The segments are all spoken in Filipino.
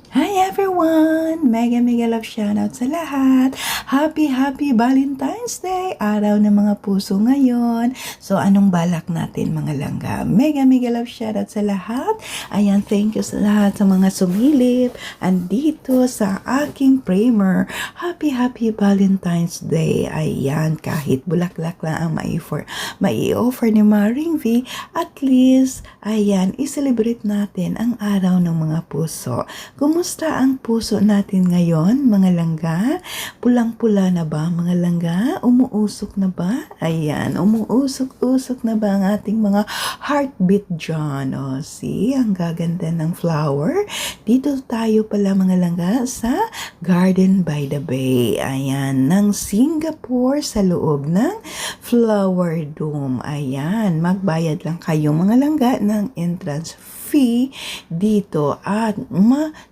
Hi everyone! Mega mega love shoutout sa lahat! Happy Valentine's Day! Araw ng mga puso ngayon. So anong balak natin mga langga? Mega mega love shoutout sa lahat. Ayan, thank you sa lahat sa mga sumilip. Andito sa aking primer. Happy Valentine's Day! Ayan, kahit bulaklak lang ang mai-offer ni Maring V, at least, ayan, i-celebrate natin ang araw ng mga puso. Kumusta ang puso natin ngayon, mga langga? Pulang-pula na ba, mga langga? Umuusok na ba? Ayan, umuusok-usok na ba ang ating mga heartbeat dyan? O, see, ang gaganda ng flower. Dito tayo pala, mga langga, sa Garden by the Bay. Ayan, ng Singapore sa loob ng Flower Dome. Ayan, magbayad lang kayo, mga langga, ng entrance fee dito at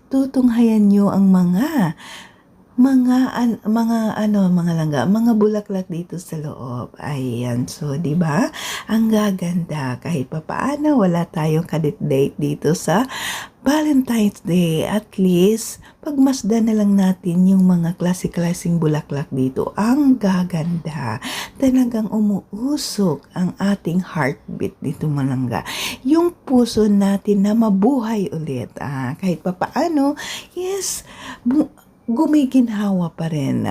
tutunghayan nyo ang mga langga, mga bulaklak dito sa loob. Ayan, so 'di ba? Ang gaganda kahit papaano wala tayong kadate-date dito sa Valentine's Day. At least pagmasdan na lang natin yung mga klase-klaseng bulaklak dito. Ang gaganda. Talagang umuusok ang ating heartbeat dito, malangga. Yung puso natin na mabuhay ulit. Kahit papaano, yes, gumiginhawa pa rin,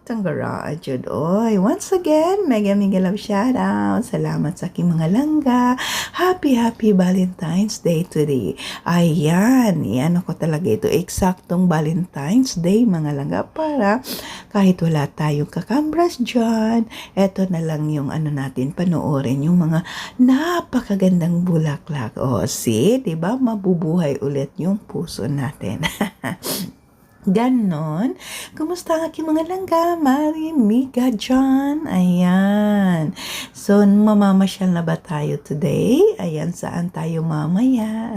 Tanggara, Jud. Oy, once again, mega love shoutout. Salamat sa aking mga langga. Happy Valentine's Day today. Ayan, yan ako talaga ito. Eksaktong Valentine's Day, mga langga, para kahit wala tayong kakambras dyan, eto na lang yung natin panoorin, yung mga napakagandang bulaklak. O, see, diba? Mabubuhay ulit yung puso natin. Ganon. Kumusta ang aking mga langga? Mari, Mika, John. Ayan. So, mamamasyal na ba tayo today? Ayan, saan tayo mamaya?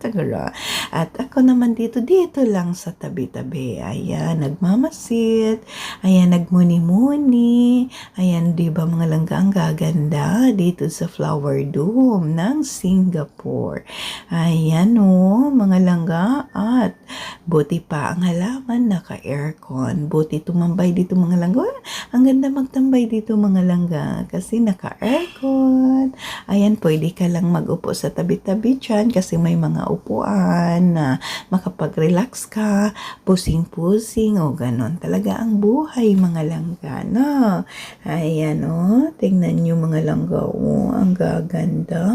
Tagara. At ako naman dito lang sa tabi-tabi. Ayan, nagmamasit. Ayan, nagmuni-muni. Ayan, di ba mga langga, ang gaganda dito sa Flower Dome ng Singapore. Ayan mga langga. At buti pa ang halaman naka-aircon. Buti tumambay dito mga langga. Ang ganda magtambay dito mga langga kasi naka-aircon. Ayan, pwede ka lang mag-upo sa tabi-tabi dyan kasi may mga upuan na makapag-relax ka, pusing-pusing o ganon. Talaga ang buhay mga langga, no? Ayan tingnan nyo mga langga, ang gaganda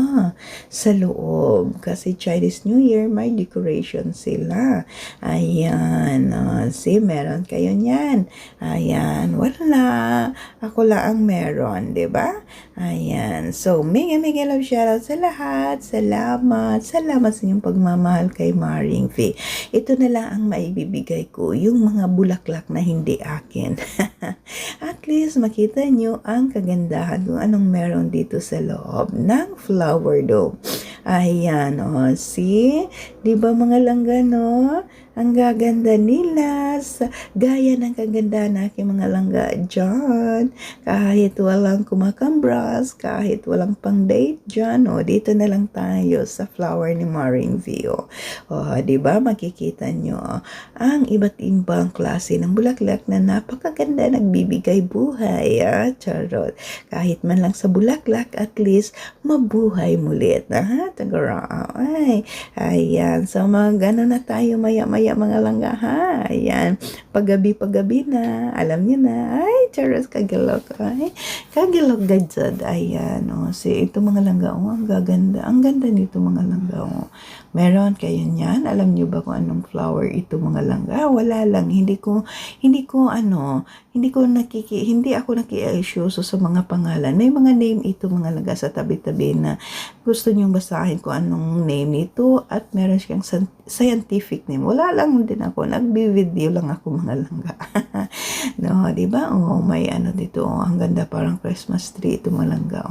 sa loob kasi Chinese New Year may decoration sila. Ayan, see, meron kayo niyan. Ayan, wala. Ako lang ang meron, diba? Ayan, so, mega love shoutout sa lahat. Salamat sa inyong pagmamahal kay Maring V. Ito na lang ang maibibigay ko, yung mga bulaklak na hindi akin. At least, makita nyo ang kagandahan kung anong meron dito sa loob ng Flower Dome. Ayan, see? Diba mga langga, ang gaganda nila sa gaya ng kagandahan na aking mga langga dyan. Kahit walang kumakambras, kahit walang pang-date dyan, dito na lang tayo sa flower ni Maring Vio. Diba? Makikita nyo ang iba't ibang klase ng bulaklak na napakaganda, nagbibigay buhay. Charot. Kahit man lang sa bulaklak, at least mabuhay mulit. Tagara. Ayan. So, gano'n na tayo maya-maya mga langga, Ayan. Paggabi na. Alam niyo na. Ay, charos, kagalok. Ay, kagalok gajad. Ayan. Si ito mga langga, ang gaganda. Ang ganda nito mga langga, Meron kayo niyan? Alam niyo ba kung anong flower ito mga langga? Wala lang. Hindi ako naki-issues sa mga pangalan. May mga name ito mga langga sa tabi-tabi na gusto niyong basahin kung anong name nito at meron siyang scientific name. Wala lang din ako. Nagbi-video lang ako mga langga. No, diba? May dito. Ang ganda, parang Christmas tree ito mga langga.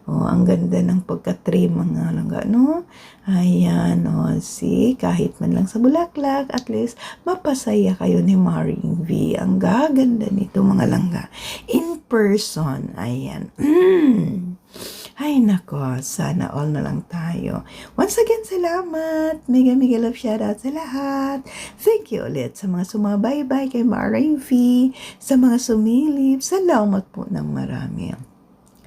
Ang ganda ng pagka-tree mga langga, no? Ayan, see, kahit man lang sa bulaklak, at least mapasaya kayo ni Maring V. Ang gaganda nito mga langga. In person, ayan. Ay nako, sana all na lang tayo. Once again, salamat. Mega mega love shoutout sa lahat. Thank you ulit sa mga sumabaybay kay Maring V, sa mga sumilip. Salamat po ng marami.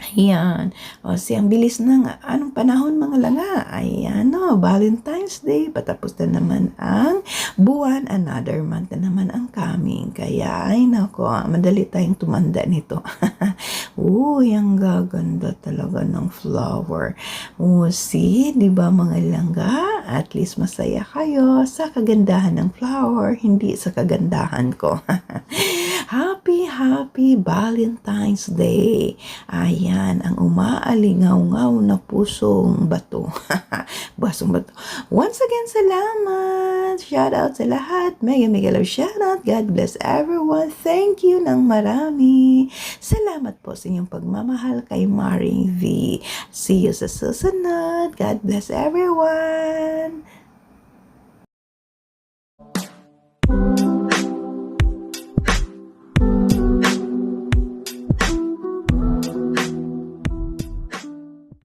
Ayan. O, ang bilis ng anong panahon mga langa. Ayan, no, Valentine's Day. Patapos na naman ang buwan. Another month na naman ang coming. Kaya, ay nako, madali tayong tumanda nito. Uy, ang gaganda talaga ng flower. See, di ba mga langga? At least masaya kayo sa kagandahan ng flower, hindi sa kagandahan ko. Happy Valentine's Day. Ayan, ang umaalingaw-ngaw na pusong bato. Basong bato. Once again, salamat. Shout out sa lahat. Mega love shout out. God bless everyone. Thank you ng marami. Salamat po sa inyong pagmamahal kay Maring V. See you sa susunod. God bless everyone.